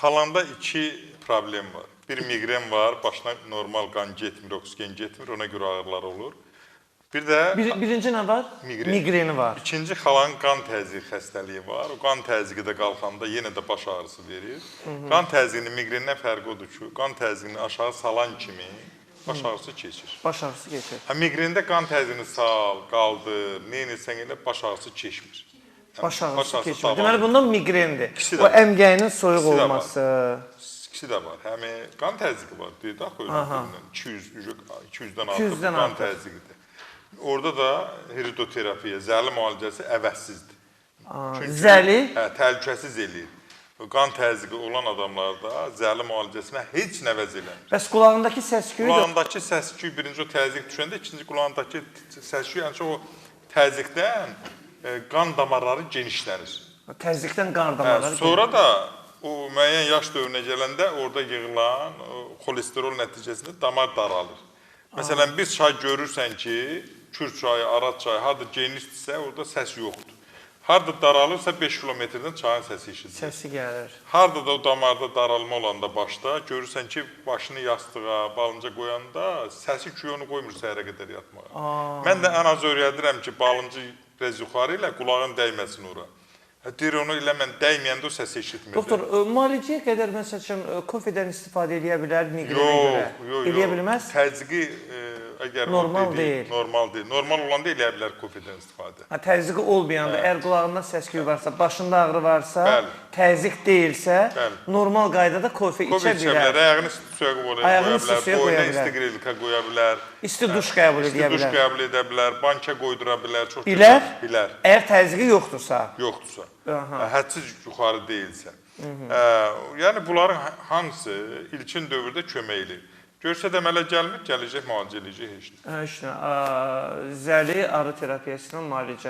Xalanda iki problem var. Bir migren var, başına normal qan getmir, oksigen getmir, ona görə ağrılar olur. Bir də Birinci nə var? Migreni var. İkinci xalanın qan təzyiqi xəstəliyi var. O qan təzyiqi də qalxanda yenə də baş ağrısı verir. Qan təzyiqinin migrenindən fərqi odur ki, qan təzyiqini aşağı salan kimi baş ağrısı keçir. Baş ağrısı keçir. Migrende qan təzyiqini sal, qaldır, nə edirsən elə baş ağrısı keçmir. Baş ağrısı keçir. davam Deməli bundan migrendir. İkisi də O var. əmgəyinin soyuq İkisi də var. olması. İkisi də var. Həm qan təzyiqi var, deyək axı özündən 200-dən 200-dən qan artıq. təzyiqidir. Orada da hiridoterapiya, zəli müalicəsi əvəzsizdir. Zəli Təhlükəsiz eləyir. Qan təzyiqi olan adamlarda zəli müalicəsinə heç nə əvəz eləmir. bəs qulağındakı səs-küyü də Qulağındakı səs-küy birinci o təzyiq düşəndə, ikinci qulağındakı səs-küy, yəni o təzyiqdən qan damarları genişlənir. təzyiqdən qan damarları. Sonra da o müəyyən yaş dövrünə gələndə orada yığılan xolesterol nəticəsində damar daralır. Məsələn, bir çay görürsən ki, Kür çayı, Araz çayı harda genişdirsə, orada səs yoxdur. Harda daralırsa 5 kilometrdən çayın səsi eşidilir. Səsi gəlir. Harda da o damarda daralma olanda başda, görürsən ki, başını yastığa, balınca qoyanda səsi ki, onu qoymur səhərə qədər yatmağa. Mən də ən az öyrədirəm ki, balıncı biraz yuxarı ilə qulağın dəyməsin ora. Deyir, onu ilə mən dəyməyəndə o səsi eşitmirəm. Doktor, müalicəyə qədər məsəl üçün kofedən istifadə edə bilər miqrenə görə? Eləyə bilməz? Təzyiqi əgər Normal deyil. Normal deyil. Normal olanda eləyə bilər kofedən istifadə. Təzyiqi olmayanda, əgər qulağında səs-küyü varsa, başında ağrı varsa, Bəli. təzyiq deyilsə, Bəli. normal qaydada kofe Kofe içə bilər. ayağını isti suya qoya Ayağını isti bilər, suya qoya boyuna bilər. isti qrilka qoya bilər. İsti duş qəbul edə İsti duş bilər. qəbul edə bilər, banka qoydura bilər, çox Bilər? Bilər. Əgər təzyiqi yoxdursa. Yoxdursa. Aha. Hədsiz yuxarı deyilsə. Yəni bunların hamısı ilkin dövrdə kömək eləyir. Görsə də əmələ gəlmir, gələcək müalicə eləyəcək heç nə. Zəli arı terapiyasının müalicə.